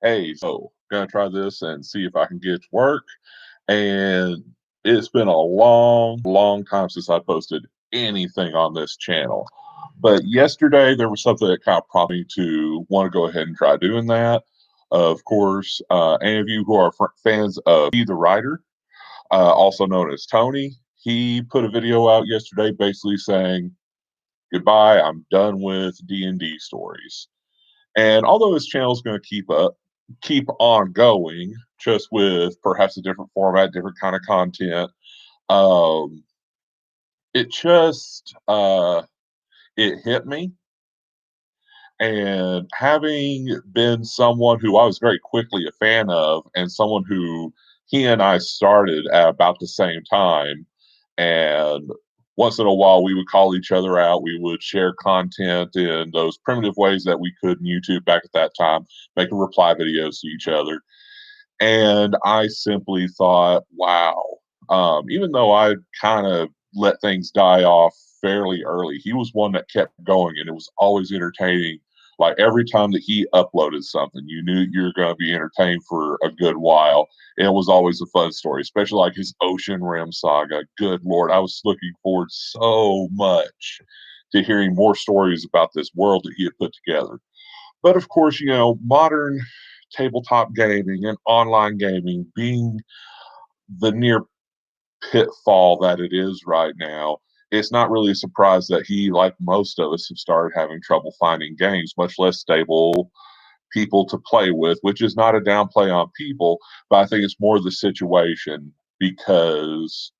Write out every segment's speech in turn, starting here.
hey, so gonna try this and see if I can get it to work. And it's been a long, long time since I posted anything on this channel. But yesterday there was something that kind of prompted me to want to go ahead and try doing that. Of course, any of you who are fans of He the Writer, also known as Tony, he put a video out yesterday basically saying, goodbye, I'm done with D&D stories. And although his channel is going to keep on going, just with perhaps a different format, different kind of content, um, it just it hit me. And having been someone who I was very quickly a fan of, and someone who he and I started at about the same time, and once in a while we would call each other out. We would share content in those primitive ways that we could in YouTube back at that time, making reply videos to each other. And I simply thought, wow, even though I kind of let things die off fairly early, he was one that kept going, and it was always entertaining. Like every time that he uploaded something, you knew you were going to be entertained for a good while. It was always a fun story, especially like his Ocean Rim saga. Good Lord, I was looking forward so much to hearing more stories about this world that he had put together. But of course, modern tabletop gaming and online gaming being the near pitfall that it is right now, it's not really a surprise that he, like most of us, have started having trouble finding games, much less stable people to play with, which is not a downplay on people, but I think it's more the situation because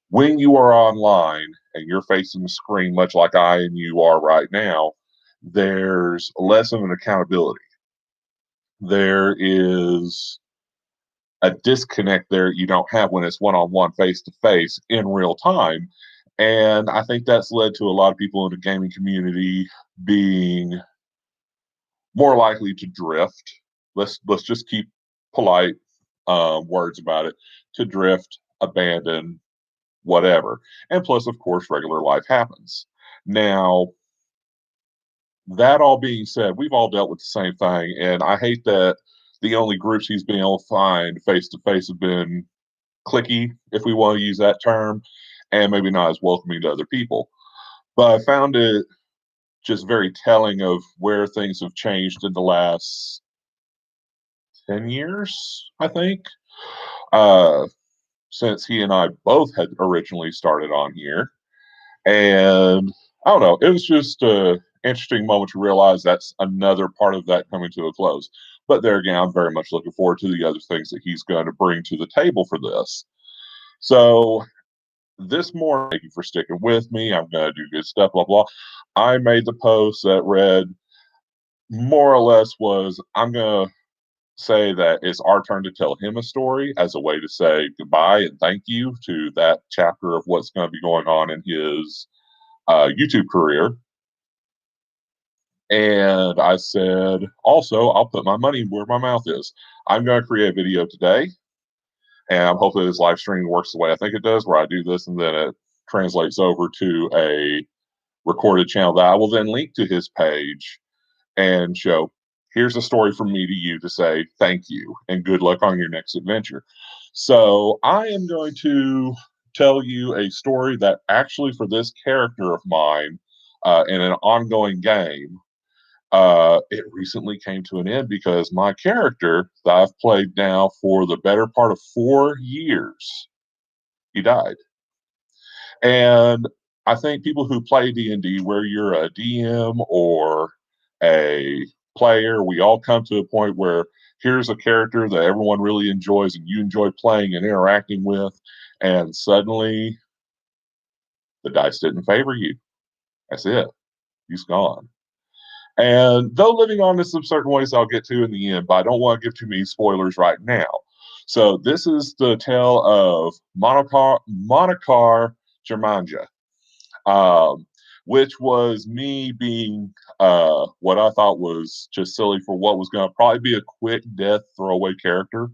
when you are online and you're facing the screen, much like I and you are right now, there's less of an accountability. There is a disconnect there you don't have when it's one-on-one face-to-face in real time. And I think that's led to a lot of people in the gaming community being more likely to drift. Let's just keep polite words about it, to drift, abandon, whatever. And plus, of course, regular life happens. Now, that all being said, we've all dealt with the same thing, and I hate that the only groups he's been able to find face to face have been clicky, if we want to use that term, and maybe not as welcoming to other people. But I found it just very telling of where things have changed in the last 10 years, I think, uh, since he and I both had originally started on here. And I don't know, it was just a interesting moment to realize that's another part of that coming to a close. But there again, I'm very much looking forward to the other things that he's going to bring to the table for this. So this morning, thank you for sticking with me. I'm going to do good stuff, blah, blah. I made the post that read more or less was, I'm going to say that it's our turn to tell him a story as a way to say goodbye and thank you to that chapter of what's going to be going on in his YouTube career. And I said, also, I'll put my money where my mouth is. I'm going to create a video today, and hopefully this live stream works the way I think it does, where I do this and then it translates over to a recorded channel that I will then link to his page and show, here's a story from me to you to say thank you and good luck on your next adventure. So I am going to tell you a story that actually for this character of mine in an ongoing game, it recently came to an end because my character that I've played now for the better part of 4 years, he died. And I think people who play D&D, where you're a DM or a player, we all come to a point where here's a character that everyone really enjoys and you enjoy playing and interacting with, and suddenly the dice didn't favor you. That's it. He's gone. And though living on in some certain ways I'll get to in the end, but I don't want to give too many spoilers right now. So this is the tale of Monocar Germania, which was me being what I thought was just silly for what was going to probably be a quick death throwaway character.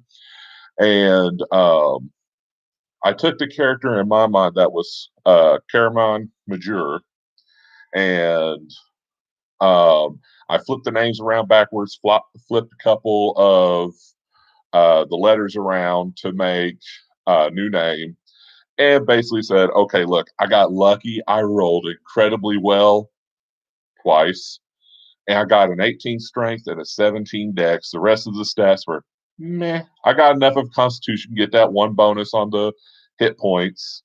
And I took the character in my mind that was Caramon Major, and I flipped the names around backwards, flipped a couple of the letters around to make a new name, and basically said, okay, look, I got lucky. I rolled incredibly well twice, and I got an 18 strength and a 17 dex. The rest of the stats were meh. I got enough of constitution to get that one bonus on the hit points.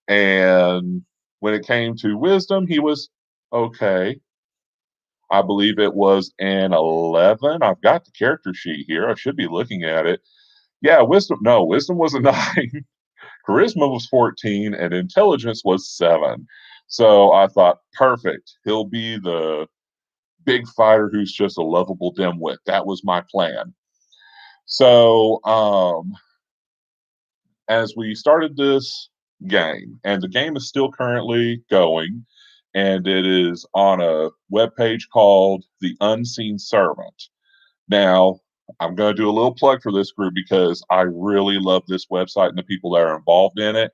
And when it came to wisdom, he was okay. I believe it was an 11. I've got the character sheet here. I should be looking at it. Yeah, wisdom. No, wisdom was a 9. Charisma was 14, and intelligence was 7. So I thought, perfect. He'll be the big fighter who's just a lovable dimwit. That was my plan. So as we started this game, and the game is still currently going, and it is on a web page called The Unseen Servant. Now, I'm going to do a little plug for this group because I really love this website and the people that are involved in it.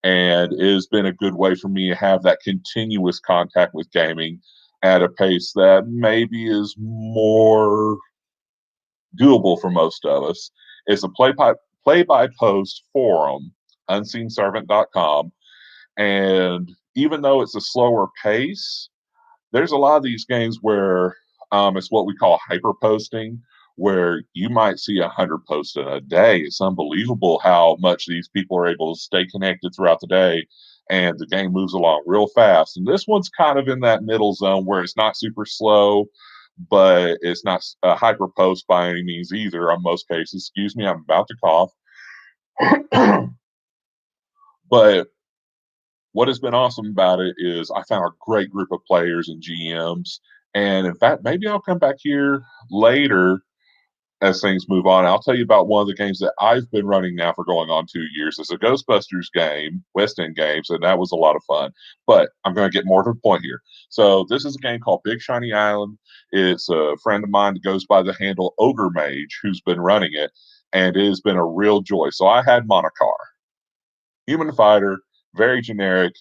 And it has been a good way for me to have that continuous contact with gaming at a pace that maybe is more doable for most of us. It's a play by post forum, unseenservant.com. And even though it's a slower pace, there's a lot of these games where it's what we call hyper posting, where you might see 100 posts in a day. It's unbelievable how much these people are able to stay connected throughout the day, and the game moves along real fast. And this one's kind of in that middle zone where it's not super slow, but it's not a hyper post by any means either. On most cases, excuse me, I'm about to cough. But what has been awesome about it is I found a great group of players and GMs. And in fact, maybe I'll come back here later as things move on. I'll tell you about one of the games that I've been running now for going on 2 years. It's a Ghostbusters game, West End Games, and that was a lot of fun. But I'm going to get more to the point here. So this is a game called Big Shiny Island. It's a friend of mine that goes by the handle Ogre Mage who's been running it, and it has been a real joy. So I had Monocar, human fighter, very generic,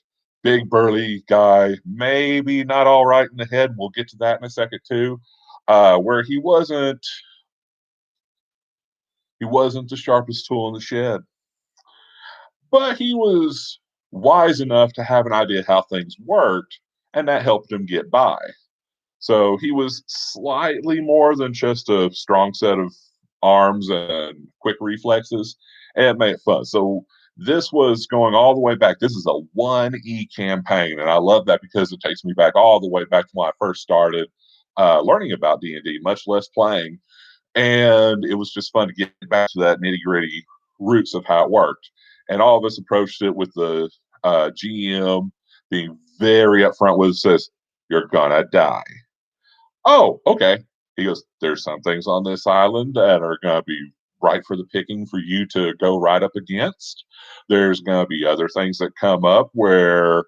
big burly guy, maybe not all right in the head. We'll get to that in a second too. Where he wasn't the sharpest tool in the shed, but he was wise enough to have an idea how things worked, and that helped him get by. So he was slightly more than just a strong set of arms and quick reflexes, and it made it fun. So this was going all the way back. This is a 1E campaign, and I love that because it takes me back all the way back to when I first started learning about D&D, much less playing. And it was just fun to get back to that nitty gritty roots of how it worked. And all of us approached it with the GM being very upfront with it, says, "You're gonna die." Oh, okay. He goes, "There's some things on this island that are going to be right for the picking for you to go right up against. There's going to be other things that come up where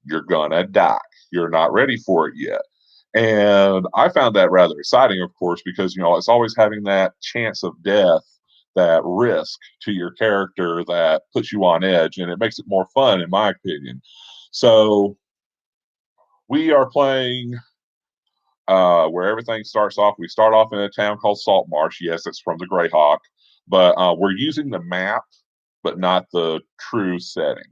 you're going to die. You're not ready for it yet." And I found that rather exciting, of course, because, it's always having that chance of death, that risk to your character that puts you on edge, and it makes it more fun, in my opinion. So we are playing where everything starts off. We start off in a town called Salt Marsh. Yes, it's from the Greyhawk, but we're using the map, but not the true setting.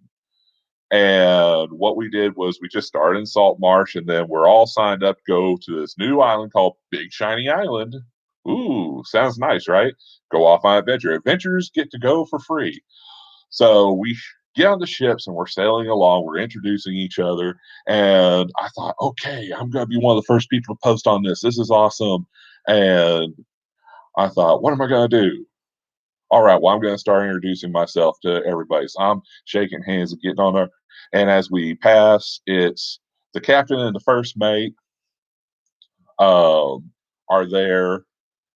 And what we did was we just started in Salt Marsh, and then we're all signed up to go to this new island called Big Shiny Island. Ooh, sounds nice, right? Go off on adventure. Adventures get to go for free. So we get on the ships and we're sailing along. We're introducing each other. And I thought, okay, I'm going to be one of the first people to post on this. This is awesome. And I thought, what am I going to do? All right, well, I'm going to start introducing myself to everybody. So I'm shaking hands and getting on there. And as we pass, it's the captain and the first mate are there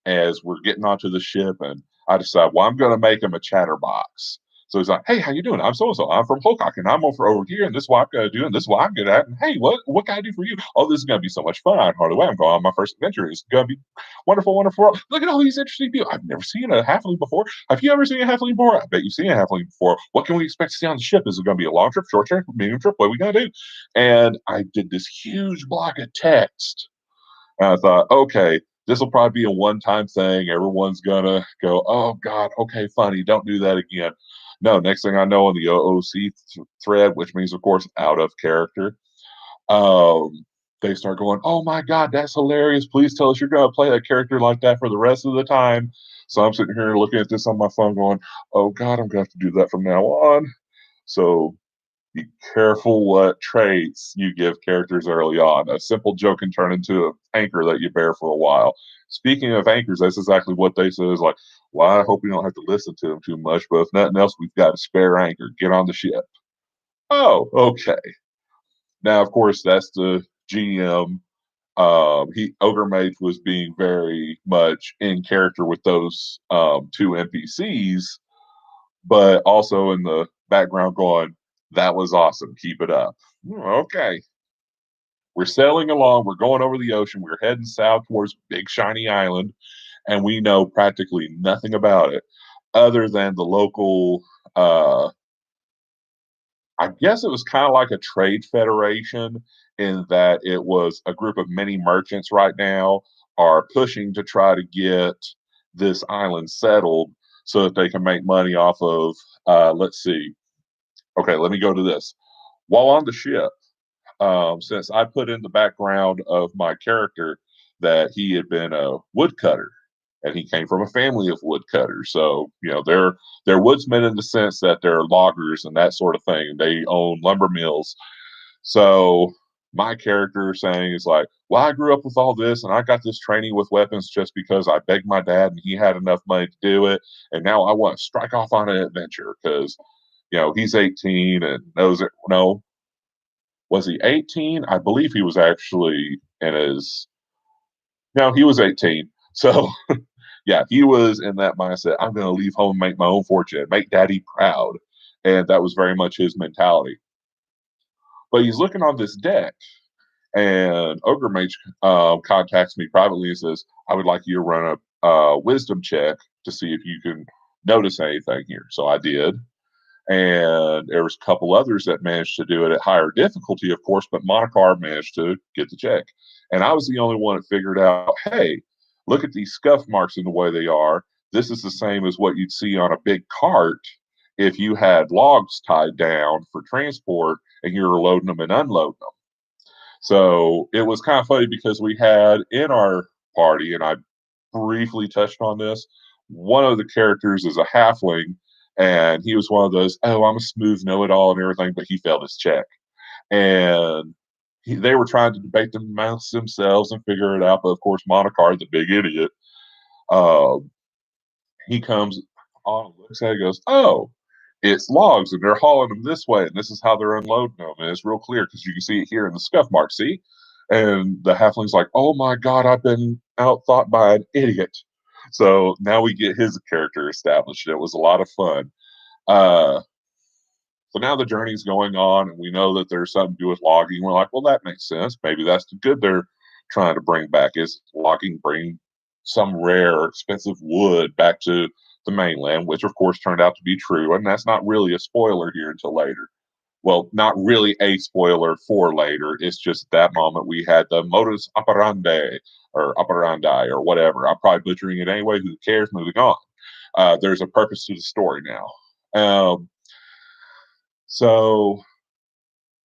as we're getting onto the ship, and I decide, well, I'm going to make him a chatterbox. So he's like, "Hey, how you doing? I'm so and so. I'm from Pocock, and I'm over here, and this is what I'm going to do, and this is what I'm good at. And hey, what can I do for you? Oh, this is going to be so much fun. I'm hardly away. I'm going on my first adventure. It's going to be wonderful, wonderful. Look at all these interesting people. I've never seen a halfling before. Have you ever seen a halfling before? I bet you've seen a halfling before. What can we expect to see on the ship? Is it going to be a long trip, short trip, medium trip? What are we going to do?" And I did this huge block of text And I thought, okay, this will probably be a one-time thing. Everyone's gonna go, oh God, okay, funny, don't do that again. No, next thing I know, on the OOC thread, which means, of course, out of character, they start going, "Oh my God, that's hilarious! Please tell us you're going to play that character like that for the rest of the time." So I'm sitting here looking at this on my phone, going, "Oh God, I'm going to have to do that from now on." So be careful what traits you give characters early on. A simple joke can turn into an anchor that you bear for a while. Speaking of anchors, that's exactly what they said. Is like, "Well, I hope we don't have to listen to them too much, but if nothing else, we've got a spare anchor. Get on the ship." Oh, okay. Now, of course, that's the GM. He Ogre Mage was being very much in character with those two NPCs, but also in the background going, "That was awesome. Keep it up." Okay, we're sailing along. We're going over the ocean. We're heading south towards Big Shiny Island, and we know practically nothing about it other than the local. I guess it was kind of like a trade federation in that it was a group of many merchants right now are pushing to try to get this island settled so that they can make money off of, let's see. Okay, let me go to this. While on the ship, since I put in the background of my character that he had been a woodcutter and he came from a family of woodcutters. So, they're woodsmen in the sense that they're loggers and that sort of thing. They own lumber mills. So my character saying is like, well, I grew up with all this and I got this training with weapons just because I begged my dad and he had enough money to do it. And now I want to strike off on an adventure because, he's 18 and knows it. No, was he 18? I believe he was actually in his, no, he was 18. So yeah, he was in that mindset. I'm going to leave home and make my own fortune, make daddy proud. And that was very much his mentality. But he's looking on this deck, and Ogre Mage contacts me privately and says, I would like you to run a wisdom check to see if you can notice anything here. So I did. And there was a couple others that managed to do it at higher difficulty, of course, but Monocar managed to get the check. And I was the only one that figured out, hey, look at these scuff marks in the way they are. This is the same as what you'd see on a big cart if you had logs tied down for transport and you were loading them and unloading them. So it was kind of funny because we had in our party, and I briefly touched on this, one of the characters is a halfling, and he was one of those, oh, I'm a smooth know it all and everything, but he failed his check. And they were trying to debate them amongst themselves and figure it out. But of course, Monocar, the big idiot, uh, he comes on, looks at it, goes, "Oh, it's logs, and they're hauling them this way, and this is how they're unloading them, and it's real clear because you can see it here in the scuff mark. See?" And the halfling's like, "Oh my God, I've been outthought by an idiot." So now we get his character established. It was a lot of fun. Uh, so now the journey's going on, and we know that there's something to do with logging. We're like, well, that makes sense. Maybe that's the good they're trying to bring back is logging, bring some rare, expensive wood back to the mainland, which of course turned out to be true. And that's not really a spoiler here until later. Well, not really a spoiler for later. It's just at that moment we had the modus operandi or operandi or whatever. I'm probably butchering it anyway. Who cares? Moving on. There's a purpose to the story now. So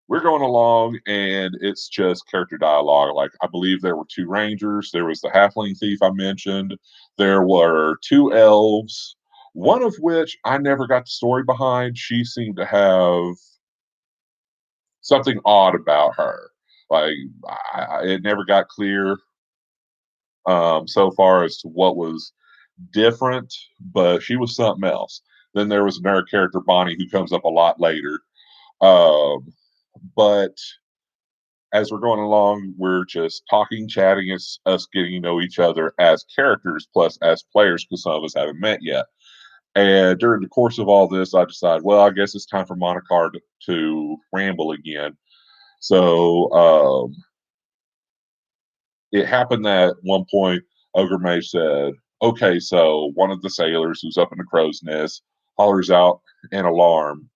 we're going along and it's just character dialogue. Like, I believe there were two rangers. There was the halfling thief I mentioned. There were two elves, one of which I never got the story behind. She seemed to have something odd about her. Like, it never got clear so far as to what was different, but she was something else. Then there was another character, Bonnie, who comes up a lot later. Um, but as we're going along, we're just talking, chatting, it's us getting to know each other as characters plus as players because some of us haven't met yet. And during the course of all this, I decided, well, I guess it's time for Monocar to ramble again. So it happened that at one point, Ogre Mage said, okay, so one of the sailors who's up in the crow's nest hollers out an alarm.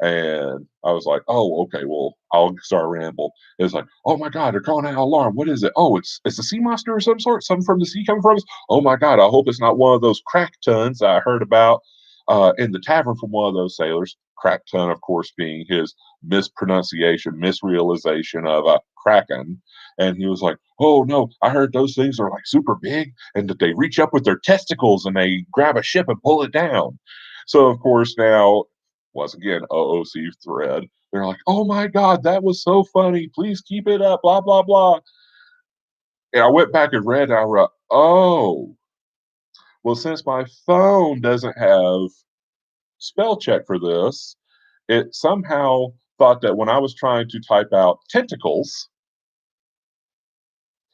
And I was like, "Oh, okay, well, I'll start a ramble." It's like, "Oh my god, they're calling out alarm. What is it? Oh, it's a sea monster of some sort. Something from the sea coming from us. Oh my god, I hope it's not one of those crack tons I heard about in the tavern from one of those sailors." Crack ton, of course, being his mispronunciation, misrealization of a kraken. And he was like, "Oh no, I heard those things are like super big, and that they reach up with their testicles and they grab a ship and pull it down." So of course now, once again, OOC thread. They're like, "Oh my god, that was so funny. Please keep it up." Blah blah blah. And I went back and read, and I wrote, "Oh, well, since my phone doesn't have spell check for this, it somehow thought that when I was trying to type out tentacles,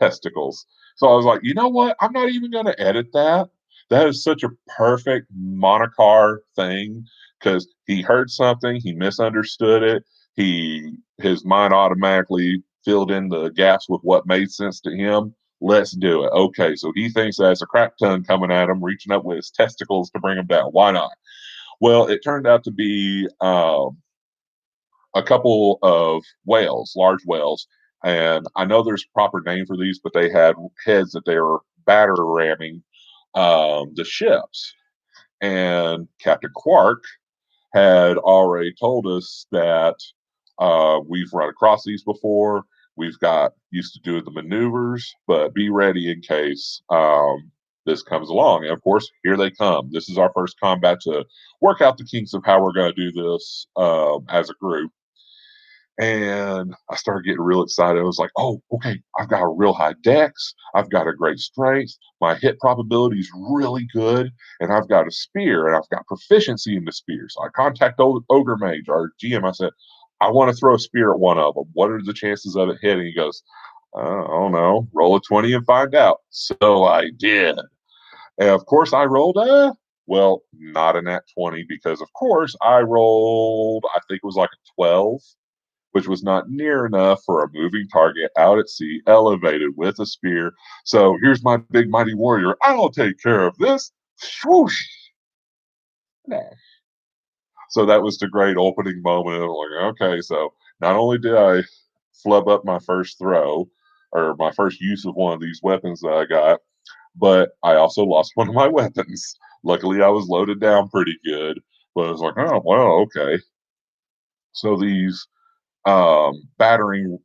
testicles." So I was like, you know what? I'm not even going to edit that. That is such a perfect Monocar thing because he heard something, he misunderstood it, his mind automatically filled in the gaps with what made sense to him. Let's do it. Okay, so he thinks that's a crack ton coming at him, reaching up with his testicles to bring him down. Why not? Well, it turned out to be a couple of whales, large whales, and I know there's a proper name for these, but they had heads that they were batter ramming the ships. And Captain Quark had already told us that we've run across these before. We've got used to doing the maneuvers, but be ready in case this comes along. And of course, here they come. This is our first combat to work out the kinks of how we're going to do this as a group. And I started getting real excited. I was like, "Oh, okay, I've got a real high dex. I've got a great strength. My hit probability is really good. And I've got a spear and I've got proficiency in the spear." So I contact Ogre Mage, our GM. I said, "I want to throw a spear at one of them. What are the chances of it hitting?" He goes, "I don't know. Roll a 20 and find out." So I did. And of course, I rolled well, not a nat 20 because, of course, I rolled, I think it was like a 12, which was not near enough for a moving target out at sea, elevated with a spear. So here's my big mighty warrior. I'll take care of this. Swoosh! So that was the great opening moment. I'm like, okay, so not only did I flub up my first throw or my first use of one of these weapons that I got, but I also lost one of my weapons. Luckily, I was loaded down pretty good, but I was like, oh, well, okay. So these battering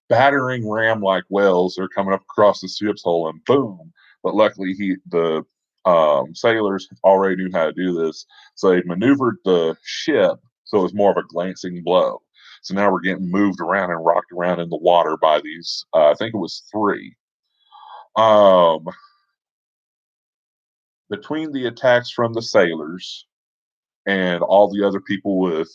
battering ram like wells are coming up across the ship's hull and boom. But luckily the sailors already knew how to do this, so they maneuvered the ship so it was more of a glancing blow. So now we're getting moved around and rocked around in the water by these I think it was three. um, Between the attacks from the sailors and all the other people with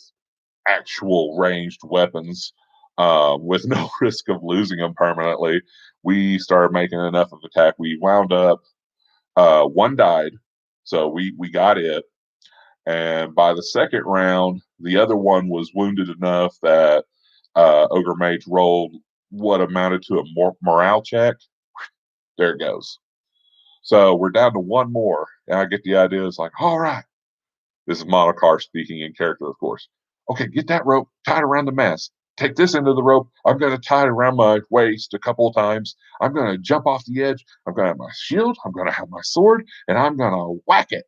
actual ranged weapons with no risk of losing them permanently, we started making enough of attack. We wound up, one died, so we got it. And by the second round, the other one was wounded enough that Ogre Mage rolled what amounted to a morale check. There it goes. So we're down to one more. And I get the idea. It's like, all right, this is Monocar speaking in character, of course. Okay, get that rope tied around the mast. Take this end of the rope. I'm going to tie it around my waist a couple of times. I'm going to jump off the edge. I'm going to have my shield. I'm going to have my sword, and I'm going to whack it.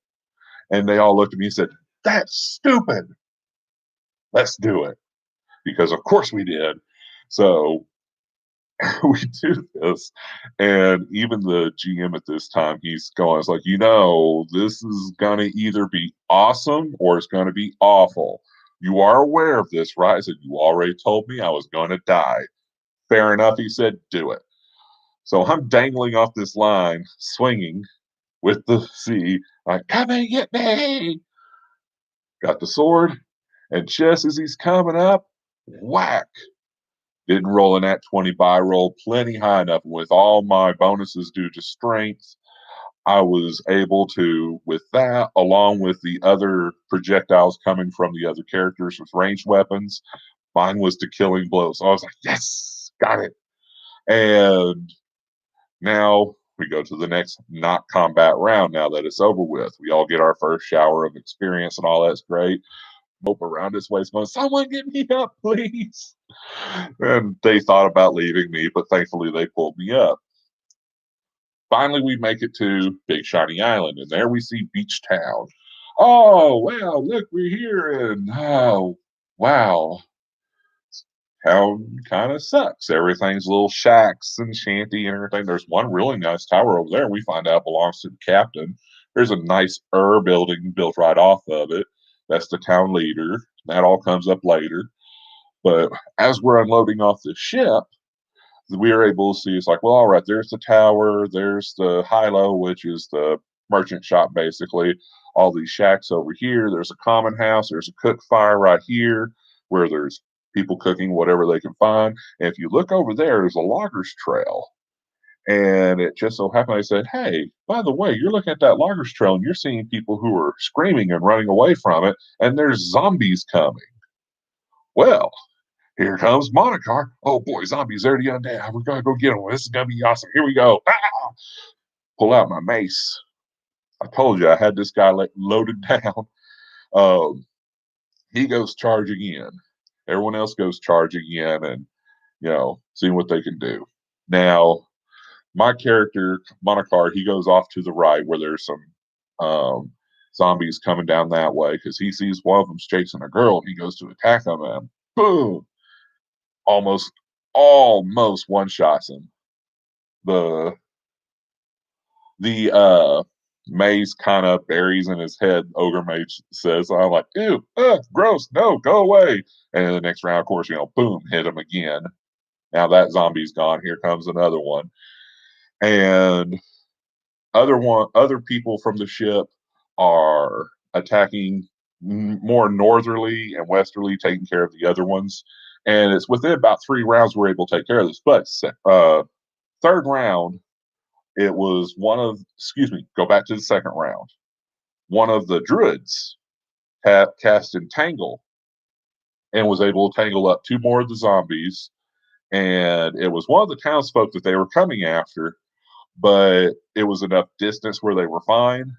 And they all looked at me and said, "That's stupid. Let's do it." Because, of course, we did. So we do this. And even the GM at this time, he's going, it's like, this is going to either be awesome or it's going to be awful. You are aware of this, right? I said, you already told me I was going to die. Fair enough. He said, do it. So I'm dangling off this line, swinging with the sea, like, come and get me. Got the sword. And just as he's coming up, whack. Didn't roll in that 20, but I rolled plenty high enough. With all my bonuses due to strength, I was able to, with that, along with the other projectiles coming from the other characters with ranged weapons, mine was the killing blow. So I was like, yes, got it. And now we go to the next not combat round now that it's over with. We all get our first shower of experience and all that's great. mope around his waist, going, "Someone get me up, please." And they thought about leaving me, but thankfully they pulled me up. Finally, we make it to Big Shiny Island, and there we see Beach Town. Oh, wow, look, we're here. And oh, wow, town kind of sucks. Everything's little shacks and shanty and everything. There's one really nice tower over there. We find out belongs to the captain. There's a nice building built right off of it. That's the town leader. That all comes up later. But as we're unloading off the ship, we are able to see it's like, well, all right, there's the tower, there's the high-low, which is the merchant shop, basically. All these shacks over here. There's a common house. There's a cook fire right here where there's people cooking whatever they can find. And if you look over there, there's a loggers trail. And it just so happened I said, hey, by the way, you're looking at that loggers trail and you're seeing people who are screaming and running away from it, and there's zombies coming. Well, here comes Monocar. Oh boy, zombies there to undead. We're gonna go get them. This is gonna be awesome. Here we go. Ah! Pull out my mace. I told you I had this guy loaded down. Um, he goes charging in. Everyone else goes charging in, and seeing what they can do. Now, my character Monocar, he goes off to the right where there's some zombies coming down that way because he sees one of them's chasing a girl. He goes to attack them, and boom! Almost one shots him. The maze kind of buries in his head. Ogre Mage says, I'm like, ew, gross, no, go away. And the next round, of course, boom, hit him again. Now that zombie's gone. Here comes another one. And other people from the ship are attacking more northerly and westerly, taking care of the other ones. And it's within about 3 rounds we're able to take care of this. But third round, it was go back to the second round. One of the druids cast Entangle and was able to tangle up 2 more of the zombies. And it was one of the townsfolk that they were coming after, but it was enough distance where they were fine.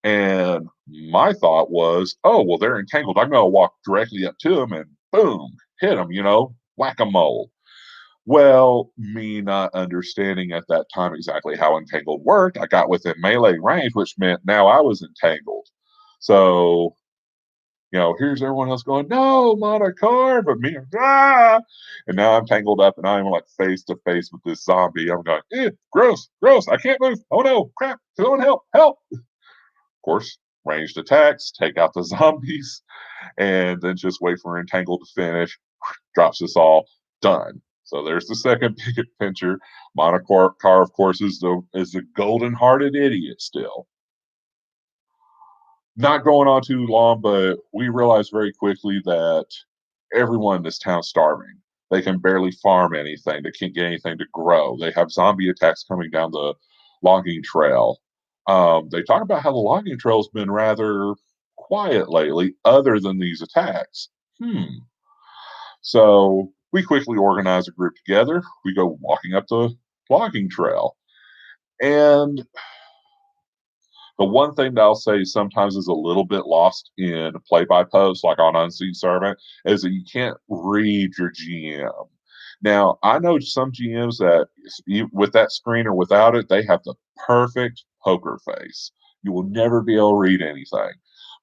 And my thought was, oh, well, they're entangled. I'm going to walk directly up to them and boom, hit them, whack-a-mole. Well, me not understanding at that time exactly how entangled worked, I got within melee range, which meant now I was entangled. So, here's everyone else going, no, Monocar, but me, ah! And now I'm tangled up and I'm like face to face with this zombie. I'm going, gross, I can't move. Oh no, crap, someone help. Of course, ranged attacks, take out the zombies, and then just wait for Entangle to finish, drops us all, done. So there's the second big adventure. Monocar, of course, is the golden-hearted idiot still. Not going on too long, but we realized very quickly that everyone in this town's starving. They can barely farm anything. They can't get anything to grow. They have zombie attacks coming down the logging trail. They talk about how the logging trail's been rather quiet lately, other than these attacks. So we quickly organize a group together. We go walking up the logging trail. And the one thing that I'll say sometimes is a little bit lost in play-by-post, like on Unseen Servant, is that you can't read your GM. Now, I know some GMs that, with that screen or without it, they have the perfect poker face. You will never be able to read anything.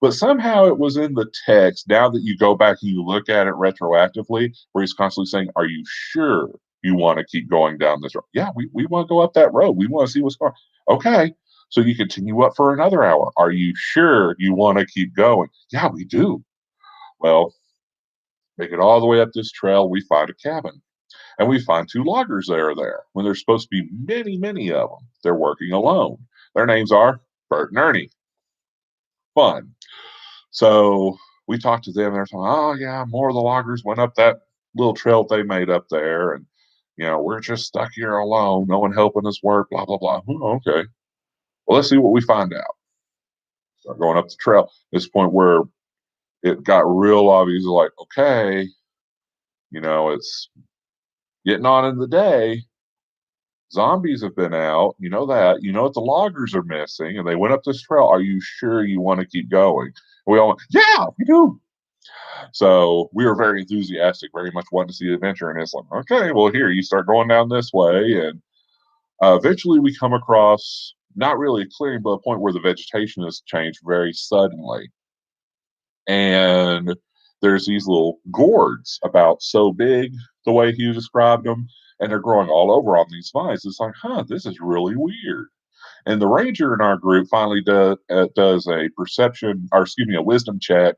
But somehow it was in the text, now that you go back and you look at it retroactively, where he's constantly saying, are you sure you want to keep going down this road? Yeah, we want to go up that road. We want to see what's going on. Okay. So you continue up for another hour. Are you sure you want to keep going? Yeah, we do. Well, make it all the way up this trail. We find a cabin. And we find 2 loggers that are there when there's supposed to be many, many of them. They're working alone. Their names are Bert and Ernie. Fun. So we talked to them. They're saying, oh, yeah, more of the loggers went up that little trail they made up there. And, we're just stuck here alone. No one helping us work, blah, blah, blah. Oh, okay. Well, let's see what we find out. Start going up the trail. This point where it got real obvious, like, okay, it's getting on in the day. Zombies have been out. You know that. You know what the loggers are missing, and they went up this trail. Are you sure you want to keep going? And we all went, yeah, we do. So we were very enthusiastic, very much wanting to see the adventure. And it's like, okay, well, here you start going down this way, and eventually we come across not really a clearing, but a point where the vegetation has changed very suddenly, and there's these little gourds about so big, the way he described them, and they're growing all over on these vines. It's like, huh, this is really weird. And the ranger in our group finally does a perception, or excuse me, a wisdom check,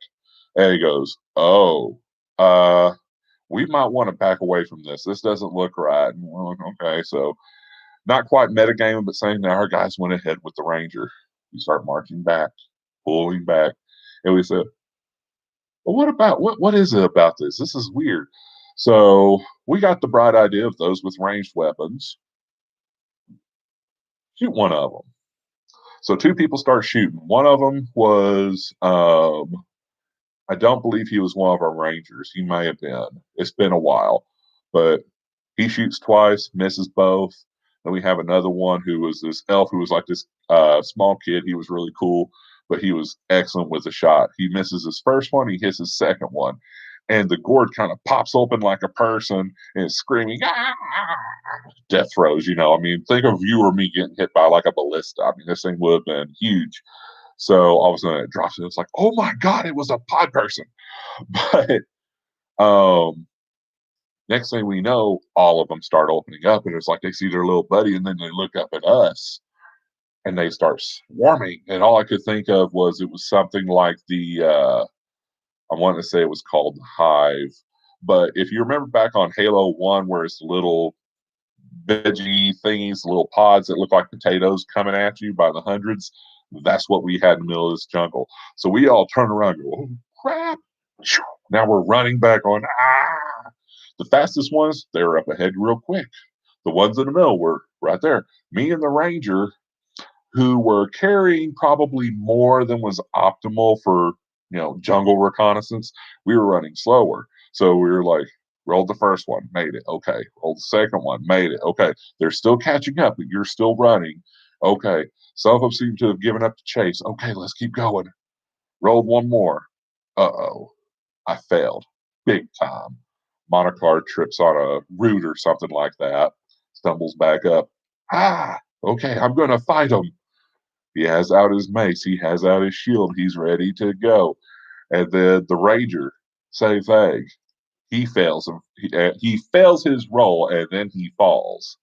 and he goes, "Oh, uh, we might want to back away from this. This doesn't look right." And we're like, okay, so not quite metagaming, but saying that our guys went ahead with the ranger. We start marching back, pulling back, and we said, "Well, what is it about this? This is weird." So we got the bright idea of those with ranged weapons. Shoot one of them. So two people start shooting. One of them was, I don't believe he was one of our rangers. He may have been. It's been a while, but he shoots twice, misses both. Then we have another one who was this elf who was like this small kid. He was really cool, but he was excellent with a shot. He misses his first one, he hits his second one, and the gourd kind of pops open like a person and is screaming, ah! Death throes. I mean, think of you or me getting hit by like a ballista. I mean, this thing would have been huge. So all of a sudden it drops and it's like, oh my God, it was a pod person. But um, next thing we know, all of them start opening up, and it's like they see their little buddy, and then they look up at us, and they start swarming. And all I could think of was it was something like I want to say it was called the Hive. But if you remember back on Halo 1, where it's the little veggie thingies, little pods that look like potatoes coming at you by the hundreds, that's what we had in the middle of this jungle. So we all turn around and go, oh, crap. Now we're running back on, ah. The fastest ones, they were up ahead real quick. The ones in the middle were right there. Me and the ranger, who were carrying probably more than was optimal for jungle reconnaissance, we were running slower. So we were like, rolled the first one, made it, okay. Rolled the second one, made it, okay. They're still catching up, but you're still running, okay. Some of them seem to have given up the chase. Okay, let's keep going. Rolled one more. Uh-oh, I failed big time. Monocar trips on a root or something like that, stumbles back up. Ah, okay, I'm going to fight him. He has out his mace, he has out his shield, he's ready to go. And then the ranger, same thing. He fails him. He fails his roll, and then he falls.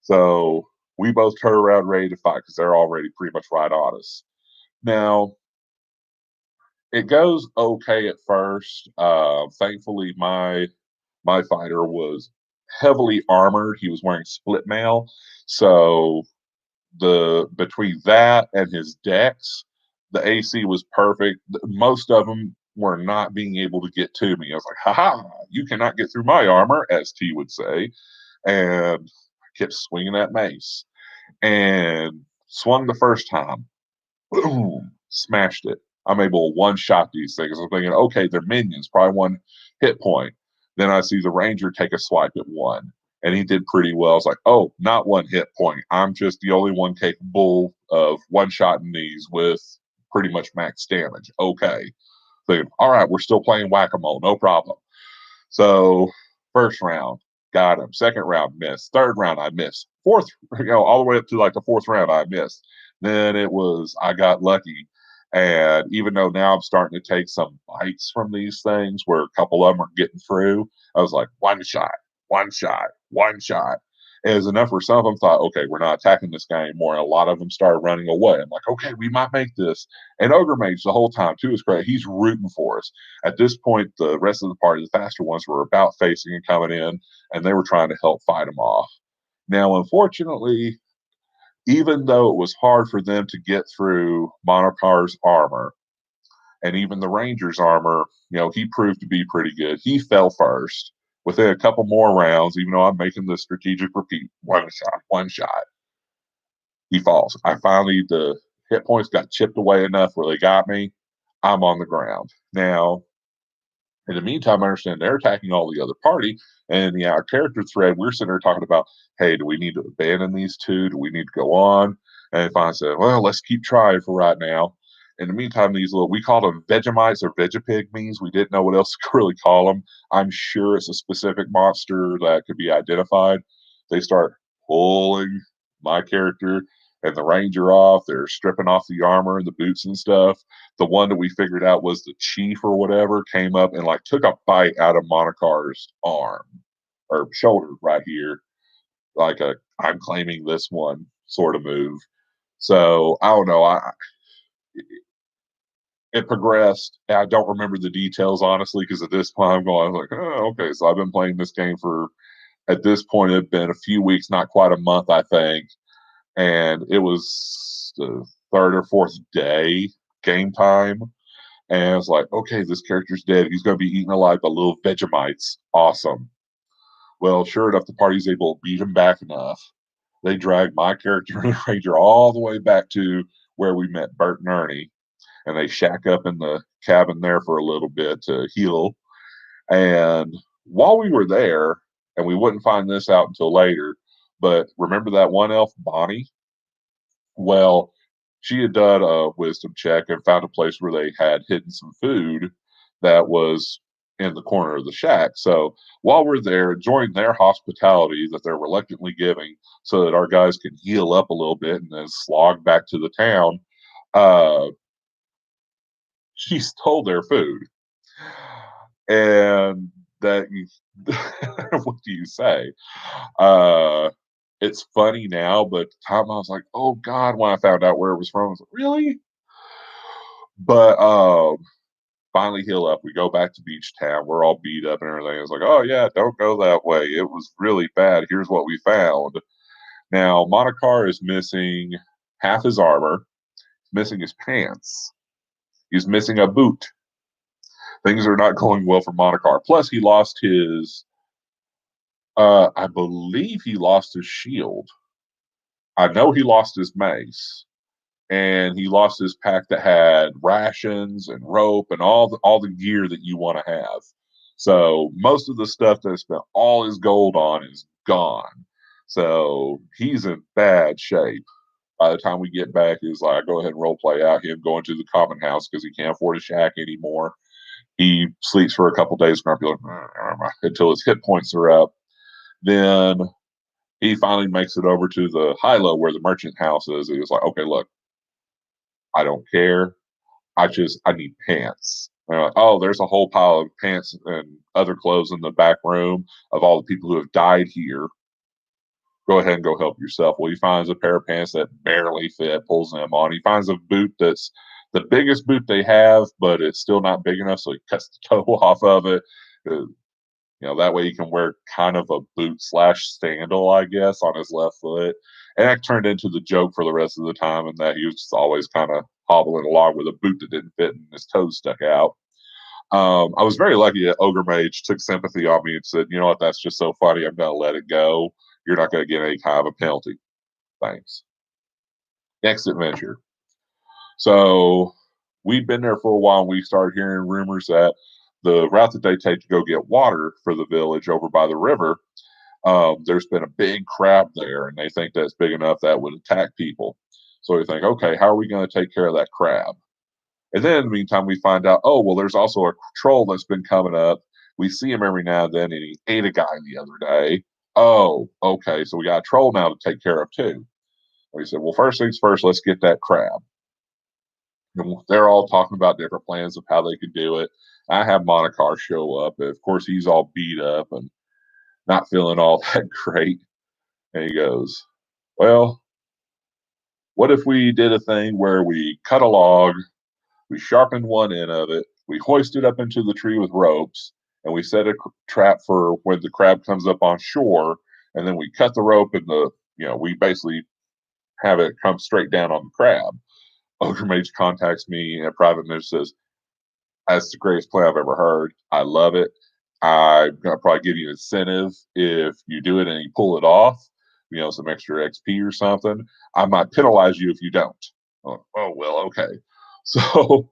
So we both turn around ready to fight because they're already pretty much right on us. Now, it goes okay at first. Thankfully, my fighter was heavily armored. He was wearing split mail, so the between that and his decks, the AC was perfect. Most of them were not being able to get to me. I was like, "Ha ha! You cannot get through my armor," as T would say, and I kept swinging that mace and swung the first time. Boom, smashed it. I'm able to one shot these things. I'm thinking, okay, they're minions, probably one hit point. Then I see the ranger take a swipe at one, and he did pretty well. I was like, oh, not one hit point. I'm just the only one capable of one shotting these with pretty much max damage. Okay. Thinking, all right, we're still playing whack a mole, no problem. So first round, got him. Second round, missed. Third round, I missed. Fourth, all the way up to like the fourth round, I missed. Then it was I got lucky. And even though now I'm starting to take some bites from these things where a couple of them are getting through, I was like, one shot, one shot, one shot. And it was enough where some of them thought, okay, we're not attacking this guy anymore. And a lot of them started running away. I'm like, okay, we might make this. And Ogre Mage the whole time, too, is great. He's rooting for us. At this point, the rest of the party, the faster ones, were about facing and coming in, and they were trying to help fight him off. Now, unfortunately, even though it was hard for them to get through Monocar's armor, and even the Ranger's armor, he proved to be pretty good. He fell first. Within a couple more rounds, even though I'm making the strategic repeat, one shot, he falls. The hit points got chipped away enough where they got me. I'm on the ground. Now, in the meantime, I understand they're attacking all the other party. And our character thread, we're sitting there talking about, hey, do we need to abandon these two? Do we need to go on? And finally said, well, let's keep trying for right now. In the meantime, these little, we called them Vegemites or Vegapygmies. We didn't know what else to really call them. I'm sure it's a specific monster that could be identified. They start pulling my character and the ranger off. They're stripping off the armor and the boots and stuff. The one that we figured out was the chief or whatever came up and like took a bite out of Monocar's arm or shoulder right here, like a I'm claiming this one sort of move. So I don't know. It progressed. I don't remember the details honestly because at this point I'm going, I was like, oh, okay. So I've been playing this game for at this point it had been a few weeks, not quite a month, I think, and it was the third or fourth day game time, and I was like, okay, this character's dead. He's going to be eaten alive by little Vegemites. Awesome. Well, sure enough, the party's able to beat him back enough. They drag my character and the ranger all the way back to where we met Bert and Ernie, and they shack up in the cabin there for a little bit to heal. And while we were there, and we wouldn't find this out until later, but remember that one elf, Bonnie? Well, she had done a wisdom check and found a place where they had hidden some food that was in the corner of the shack. So while we're there, enjoying their hospitality that they're reluctantly giving so that our guys can heal up a little bit and then slog back to the town, uh, she stole their food. And that you, what do you say? Uh, it's funny now, but at the time I was like, oh God, when I found out where it was from, I was like, really? But finally heal up. We go back to Beach Town. We're all beat up and everything. It's like, oh yeah, don't go that way. It was really bad. Here's what we found. Now, Monocar is missing half his armor, missing his pants. He's missing a boot. Things are not going well for Monocar. Plus, he lost his, I believe he lost his shield. I know he lost his mace. And he lost his pack that had rations and rope and all the gear that you want to have. So most of the stuff that I spent all his gold on is gone. So he's in bad shape. By the time we get back, he's like, go ahead and role play out him going to the common house because he can't afford a shack anymore. He sleeps for a couple days, grumpy, like, until his hit points are up. Then he finally makes it over to the high-low where the merchant house is. He was like, okay, look, I don't care. I need pants. Like, oh, there's a whole pile of pants and other clothes in the back room of all the people who have died here. Go ahead and go help yourself. Well, he finds a pair of pants that barely fit, pulls them on. He finds a boot that's the biggest boot they have, but it's still not big enough, so he cuts the toe off of it. That way he can wear kind of a boot slash sandal, I guess, on his left foot. And that turned into the joke for the rest of the time, and that he was just always kind of hobbling along with a boot that didn't fit and his toes stuck out. I was very lucky that Ogre Mage took sympathy on me and said, you know what, that's just so funny. I'm going to let it go. You're not going to get any kind of a penalty. Thanks. Next adventure. So we'd been there for a while and we started hearing rumors that the route that they take to go get water for the village over by the river, there's been a big crab there and they think that's big enough that would attack people. So we think, okay, how are we going to take care of that crab? And then in the meantime, we find out, oh, well, there's also a troll that's been coming up. We see him every now and then, and he ate a guy the other day. Oh, okay, so we got a troll now to take care of too. We said, well, first things first, let's get that crab. And they're all talking about different plans of how they could do it. I have Monocar show up. Of course, he's all beat up and not feeling all that great. And he goes, well, what if we did a thing where we cut a log, we sharpened one end of it, we hoist it up into the tree with ropes, and we set a trap for when the crab comes up on shore, and then we cut the rope and we basically have it come straight down on the crab. Ogre Mage contacts me in a private message, says, that's the greatest plan I've ever heard. I love it. I'm going to probably give you an incentive if you do it and you pull it off, some extra XP or something. I might penalize you if you don't. Oh, well, okay. So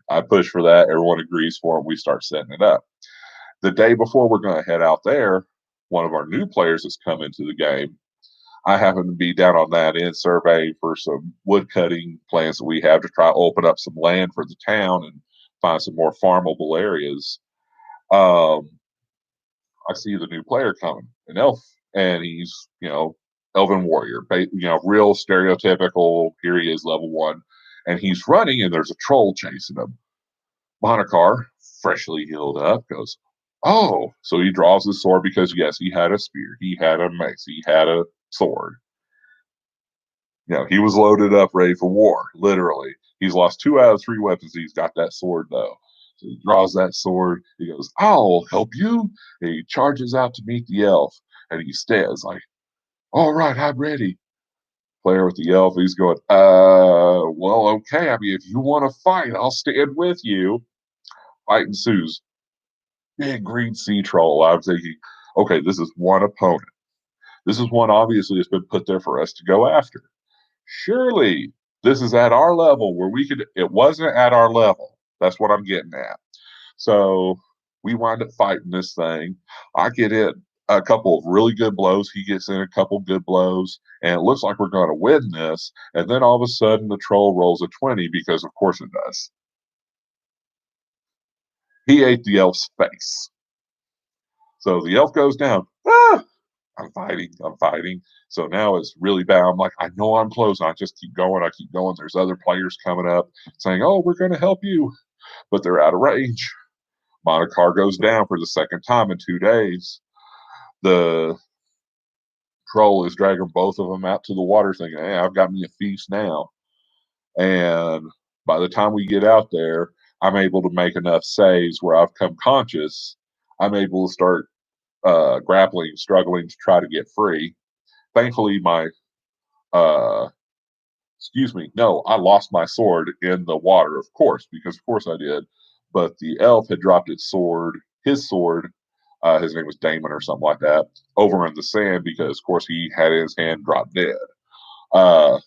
I push for that. Everyone agrees for it. We start setting it up. The day before we're going to head out there, one of our new players has come into the game. I happen to be down on that end surveying for some wood cutting plans that we have to try to open up some land for the town and find some more farmable areas. Um, I see the new player coming, an elf, and he's, elven warrior, real stereotypical. Here he is, level one, and he's running, and there's a troll chasing him. Monocar, freshly healed up, goes, "Oh!" So he draws his sword because yes, he had a spear, he had a mace, he had a sword. He was loaded up, ready for war. Literally, he's lost 2 out of 3 weapons. He's got that sword though. So he draws that sword. He goes, "I'll help you." And he charges out to meet the elf, and he stands like, "All right, I'm ready." Player with the elf, he's going, well, okay. I mean, if you want to fight, I'll stand with you." Fight ensues. Big green sea troll. I'm thinking, okay, this is one opponent. This is one obviously that's been put there for us to go after. Surely this is at our level where we could. It wasn't at our level. That's what I'm getting at. So we wind up fighting this thing. I get in a couple of really good blows. He gets in a couple good blows, and it looks like we're going to win this. And then all of a sudden, the troll rolls a 20 because, of course, it does. He ate the elf's face. So the elf goes down. Ah! I'm fighting. I'm fighting. So now it's really bad. I'm like, I know I'm close. I just keep going. I keep going. There's other players coming up saying, "Oh, we're going to help you," but they're out of range. Monocar goes down for the second time in 2 days. The troll is dragging both of them out to the water, thinking, "Hey, I've got me a feast now." And by the time we get out there, I'm able to make enough saves where I've come conscious. I'm able to start grappling, struggling to try to get free. Thankfully, my uh, excuse me, no, I lost my sword in the water, of course, because of course I did. But the elf had dropped his sword, his name was Damon or something like that, over in the sand because, of course, he had his hand dropped dead. Uh,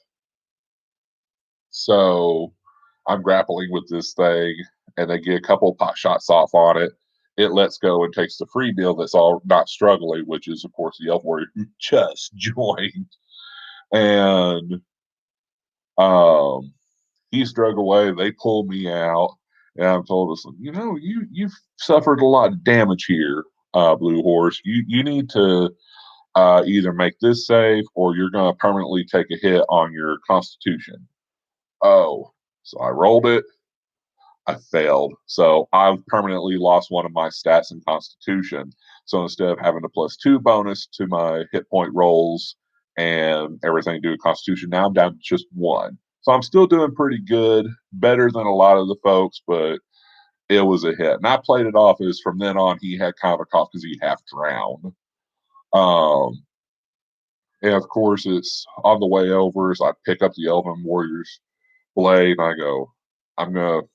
so I'm grappling with this thing, and they get a couple pot shots off on it. It lets go and takes the free deal that's all not struggling, which is, of course, the elf warrior who just joined. And um, he's drug away. They pull me out, and I'm told, us, you've suffered a lot of damage here, Bluehorse. You need to either make this save or you're going to permanently take a hit on your Constitution. Oh, so I rolled it. I failed. So I've permanently lost one of my stats in Constitution. So instead of having a +2 bonus to my hit point rolls and everything to do with Constitution, now I'm down to just 1. So I'm still doing pretty good, better than a lot of the folks, but it was a hit. And I played it off as from then on he had kind of a cough because he half drowned. Um, and of course, it's on the way over as I pick up the Elven Warrior's blade and I go, I'm going to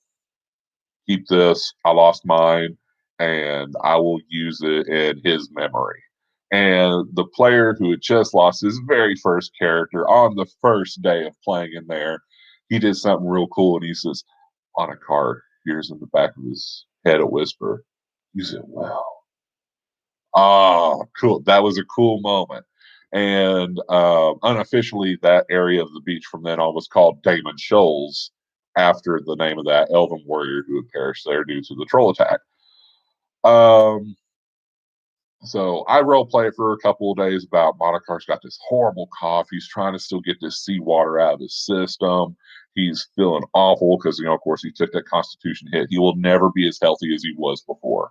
keep this. I lost mine, and I will use it in his memory. And the player who had just lost his very first character on the first day of playing in there, he did something real cool, and he says, on a card, here's in the back of his head a whisper. Use it well. Oh, cool. That was a cool moment. And unofficially, that area of the beach from then on was called Damon Shoals after the name of that elven warrior who had perished there due to the troll attack. Um, so I role play it for a couple of days about Monocar's got this horrible cough. He's trying to still get this seawater out of his system. He's feeling awful because, of course, he took that Constitution hit. He will never be as healthy as he was before.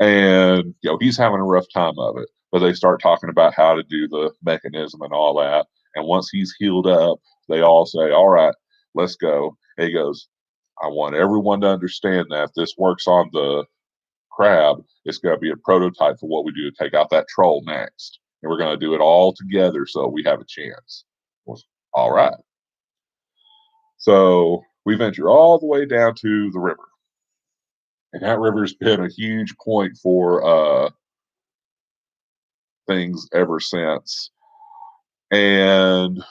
And he's having a rough time of it, but they start talking about how to do the mechanism and all that, and once he's healed up, they all say, all right, let's go. And he goes, I want everyone to understand that if this works on the crab, it's going to be a prototype for what we do to take out that troll next, and we're going to do it all together so we have a chance. Well, all right, so we venture all the way down to the river, and that river's been a huge point for things ever since. And,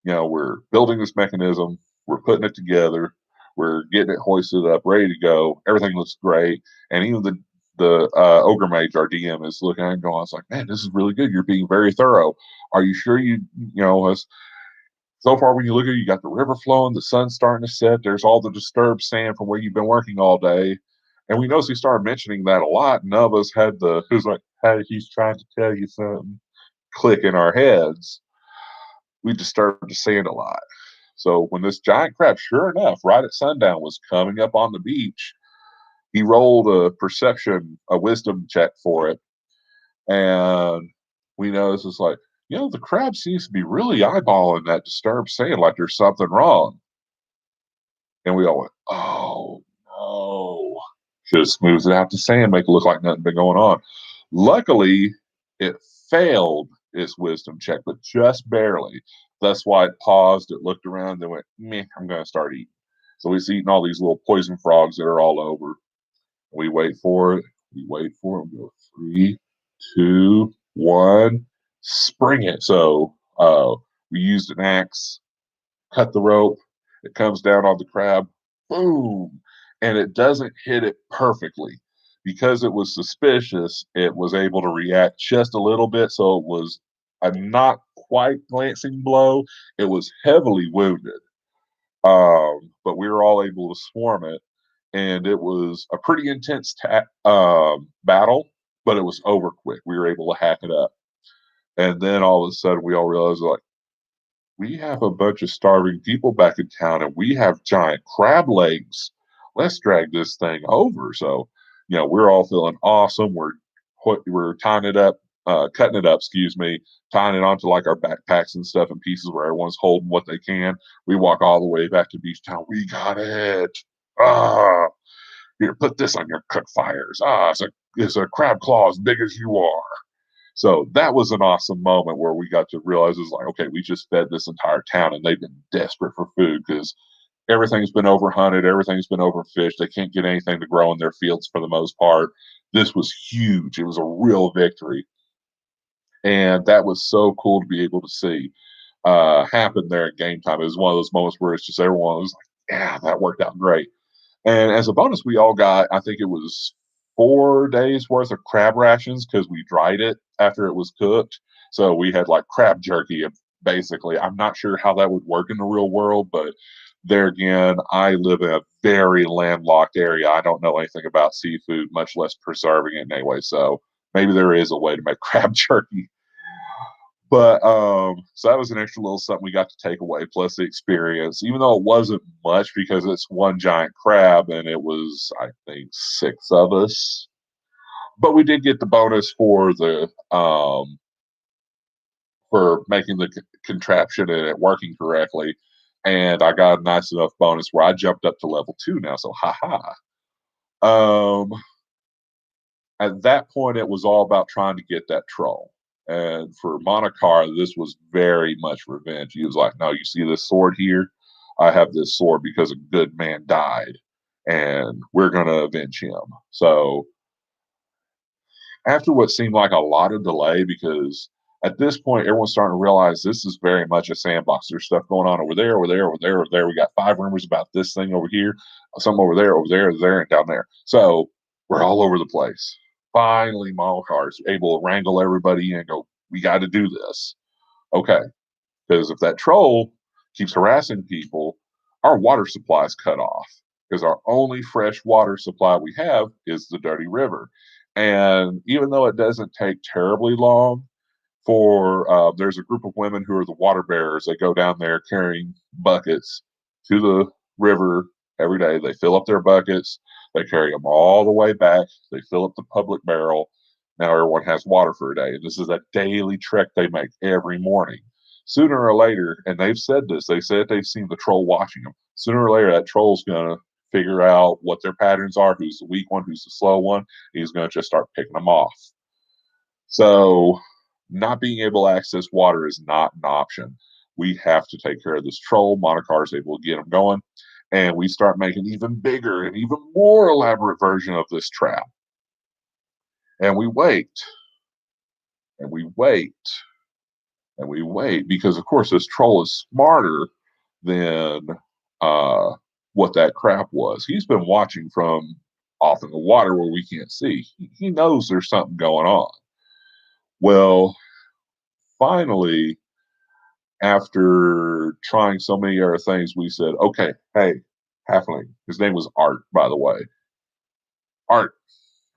we're building this mechanism, we're putting it together, we're getting it hoisted up, ready to go. Everything looks great. And even the ogre mage, our DM, is looking at it and going, I was like, man, this is really good. You're being very thorough. Are you sure you know, so far when you look at it, you got the river flowing, the sun's starting to set, there's all the disturbed sand from where you've been working all day. And we noticed he started mentioning that a lot. None of us had who's like, hey, he's trying to tell you something, click in our heads. We disturbed the sand a lot. So when this giant crab, sure enough, right at sundown, was coming up on the beach, he rolled a wisdom check for it. And we noticed it's like, the crab seems to be really eyeballing that disturbed sand like there's something wrong. And we all went, oh no. Should have smoothed it out to sand, make it look like nothing been going on. Luckily, it failed its wisdom check, but just barely. That's why it paused, it looked around, then went, meh, I'm going to start eating. So it's eating all these little poison frogs that are all over. We wait for it. We wait for it. We go 3, 2, 1, spring it. So we used an axe, cut the rope. It comes down on the crab, boom, and it doesn't hit it perfectly. Because it was suspicious, it was able to react just a little bit. So it was a not quite glancing blow. It was heavily wounded. But we were all able to swarm it. And it was a pretty intense battle, but it was over quick. We were able to hack it up. And then all of a sudden, we all realized, like, we have a bunch of starving people back in town and we have giant crab legs. Let's drag this thing over. So, we're all feeling awesome. We're tying it up, cutting it up, excuse me, tying it onto like our backpacks and stuff in pieces where everyone's holding what they can. We walk all the way back to Beach Town. We got it. Ah, here, put this on your cook fires. Ah, it's a crab claw as big as you are. So that was an awesome moment where we got to realize it's like, okay, we just fed this entire town and they've been desperate for food because everything's been overhunted, everything's been overfished. They can't get anything to grow in their fields for the most part. This was huge. It was a real victory. And that was so cool to be able to see happen there at game time. It was one of those moments where it's just everyone was like, yeah, that worked out great. And as a bonus, we all got, I think it was 4 days worth of crab rations because we dried it after it was cooked. So we had like crab jerky, basically. I'm not sure how that would work in the real world, but there again, I live in a very landlocked area. I don't know anything about seafood, much less preserving it anyway. So maybe there is a way to make crab jerky. But so that was an extra little something we got to take away, plus the experience, even though it wasn't much because it's one giant crab and it was, I think, 6 of us. But we did get the bonus for making the contraption and it working correctly. And I got a nice enough bonus where I jumped up to level 2 now. So haha. Um at that point, it was all about trying to get that troll. And for Monocar, this was very much revenge. He was like, no, you see this sword here? I have this sword because a good man died, and we're going to avenge him. So, after what seemed like a lot of delay, because at this point, everyone's starting to realize this is very much a sandbox. There's stuff going on over there, over there, over there, over there. We got 5 rumors about this thing over here, some over there, over there, over there, and down there. So, we're all over the place. Finally, Monocar is able to wrangle everybody in and go, we got to do this. Okay. Because if that troll keeps harassing people, our water supply is cut off. Because our only fresh water supply we have is the dirty river. And even though it doesn't take terribly long there's a group of women who are the water bearers. They go down there carrying buckets to the river every day. They fill up their buckets. They carry them all the way back. They fill up the public barrel. Now everyone has water for a day. And this is a daily trek they make every morning. Sooner or later, and they've said this, they said they've seen the troll watching them. Sooner or later, that troll's going to figure out what their patterns are, who's the weak one, who's the slow one. He's going to just start picking them off. So not being able to access water is not an option. We have to take care of this troll. Monocar is able to get them going. And we start making even bigger and even more elaborate version of this trap. And we wait. And we wait. And we wait. Because, of course, this troll is smarter than what that crap was. He's been watching from off in the water where we can't see. He knows there's something going on. Well, finally, after trying so many other things, we said, okay, hey, Halfling, his name was Art, by the way. Art,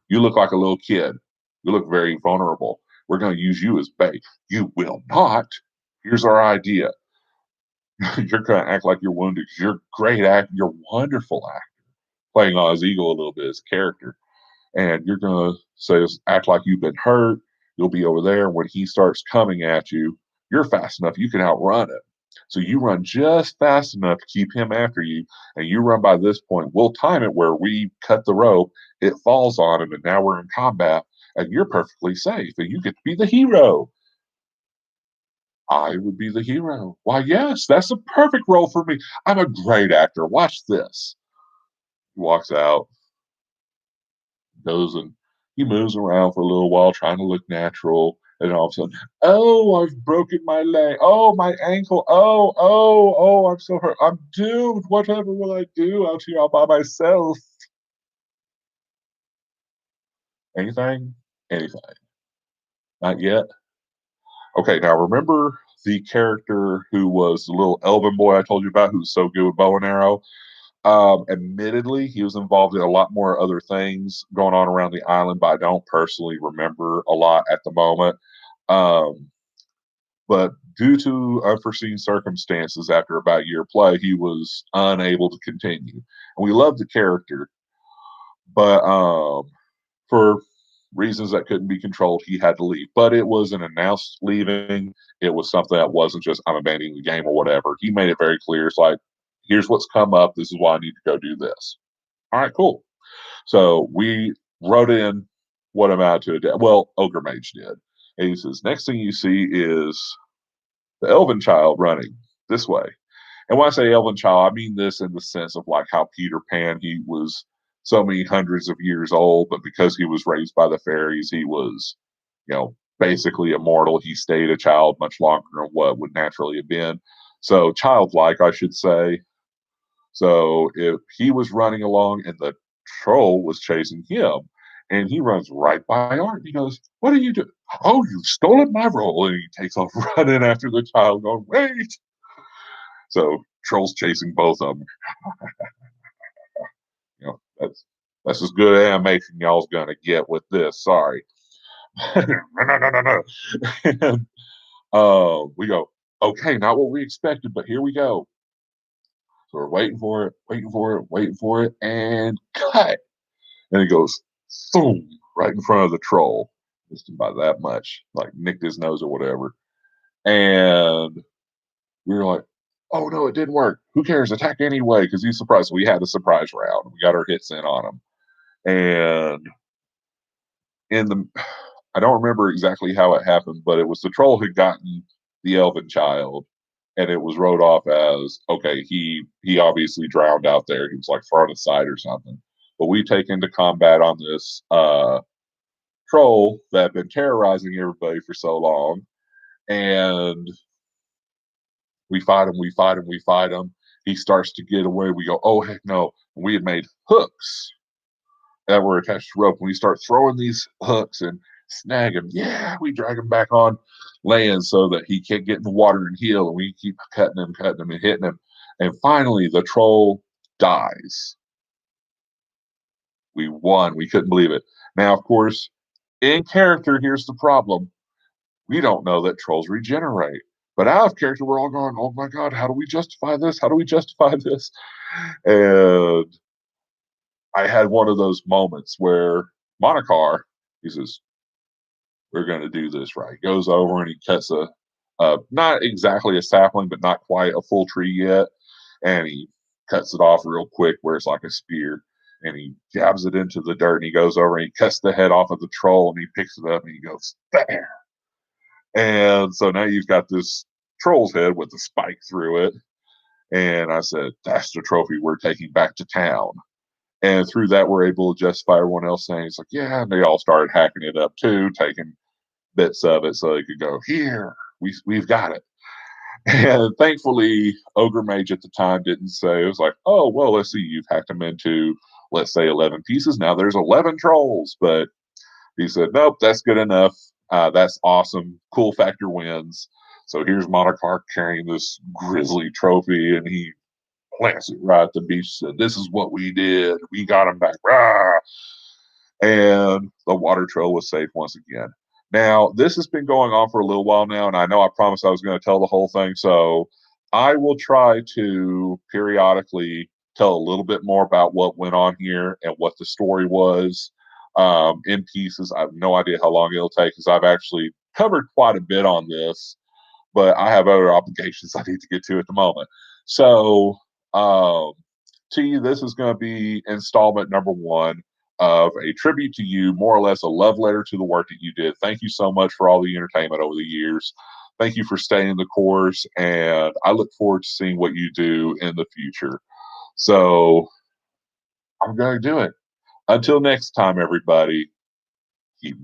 you look like a little kid. You look very vulnerable. We're going to use you as bait. You will not. Here's our idea. You're going to act like you're wounded because you're great act. You're wonderful actor, playing Oz Eagle a little bit as character. And you're going to say, act like you've been hurt. You'll be over there. When he starts coming at you, you're fast enough. You can outrun him. So you run just fast enough to keep him after you. And you run by this point. We'll time it where we cut the rope. It falls on him. And now we're in combat. And you're perfectly safe. And you get to be the hero. I would be the hero. Why, yes, that's a perfect role for me. I'm a great actor. Watch this. He walks out, goes and he moves around for a little while trying to look natural. And all of a sudden, oh, I've broken my leg. Oh, my ankle. Oh, I'm so hurt. I'm doomed. Whatever will I do out here all by myself? Anything? Anything. Not yet. Okay, now remember the character who was the little elven boy I told you about who was so good with bow and arrow? Admittedly, he was involved in a lot more other things going on around the island, but I don't personally remember a lot at the moment. Um, but due to unforeseen circumstances after about a year play, he was unable to continue. And we loved the character, but for reasons that couldn't be controlled, he had to leave. But it was an announced leaving. It was something that wasn't just I'm abandoning the game or whatever. He made it very clear. It's like, here's what's come up. This is why I need to go do this. All right, cool. So we wrote in what amounted to a death. Well, Ogre Mage did. And he says, next thing you see is the Elven Child running this way. And when I say Elven Child, I mean this in the sense of like how Peter Pan, he was so many hundreds of years old, but because he was raised by the fairies, he was, basically immortal. He stayed a child much longer than what would naturally have been. So childlike, I should say. So if he was running along and the troll was chasing him, and he runs right by Art, and he goes, "What are you doing? Oh, you've stolen my role!" And he takes off running after the child, going, "Wait!" So trolls chasing both of them. That's as good animation y'all's gonna get with this. Sorry. No. And we go, okay, not what we expected, but here we go. So we're waiting for it, and cut. And it goes boom right in front of the troll, just by that much, like nicked his nose or whatever. And we were like, "Oh no, it didn't work. Who cares? Attack anyway!" Because he's surprised. So we had a surprise round. We got our hits in on him, and in the, I don't remember exactly how it happened, but it was the troll had gotten the elven child, and it was wrote off as okay. He obviously drowned out there. He was like thrown aside or something. But we take into combat on this troll that had been terrorizing everybody for so long, and we fight him. He starts to get away. We go, oh heck no! We had made hooks that were attached to rope, and we start throwing these hooks and snag him. Yeah, we drag him back on land so that he can't get in the water and heal, and we keep cutting him, and hitting him, and finally the troll dies. We won. We couldn't believe it. Now, of course, in character, here's the problem. We don't know that trolls regenerate. But out of character, we're all going, oh my God, how do we justify this? How do we justify this? And I had one of those moments where Monocar, he says, we're going to do this right. He goes over and he cuts not exactly a sapling, but not quite a full tree yet. And he cuts it off real quick where it's like a spear. And he jabs it into the dirt and he goes over and he cuts the head off of the troll and he picks it up and he goes, there. And so now you've got this troll's head with the spike through it. And I said, that's the trophy we're taking back to town. And through that, we're able to justify everyone else saying, it's like, yeah, and they all started hacking it up too, taking bits of it so they could go, here, we've got it. And thankfully, Ogre Mage at the time didn't say, it was like, oh, well, let's see, you've hacked them into let's say 11 pieces. Now there's 11 trolls, but he said, nope, that's good enough. That's awesome. Cool factor wins. So here's Monocar carrying this grisly trophy, and he plants it right at the beach. Said, "This is what we did. We got him back." Rah! And the water troll was safe once again. Now, this has been going on for a little while now, and I know I promised I was going to tell the whole thing. So I will try to periodically tell a little bit more about what went on here and what the story was in pieces. I have no idea how long it'll take because I've actually covered quite a bit on this, but I have other obligations I need to get to at the moment. So, um, T, this is going to be installment number one of a tribute to you, more or less a love letter to the work that you did. Thank you so much for all the entertainment over the years. Thank you for staying the course, and I look forward to seeing what you do in the future. So I'm going to do it. Until next time, everybody, keep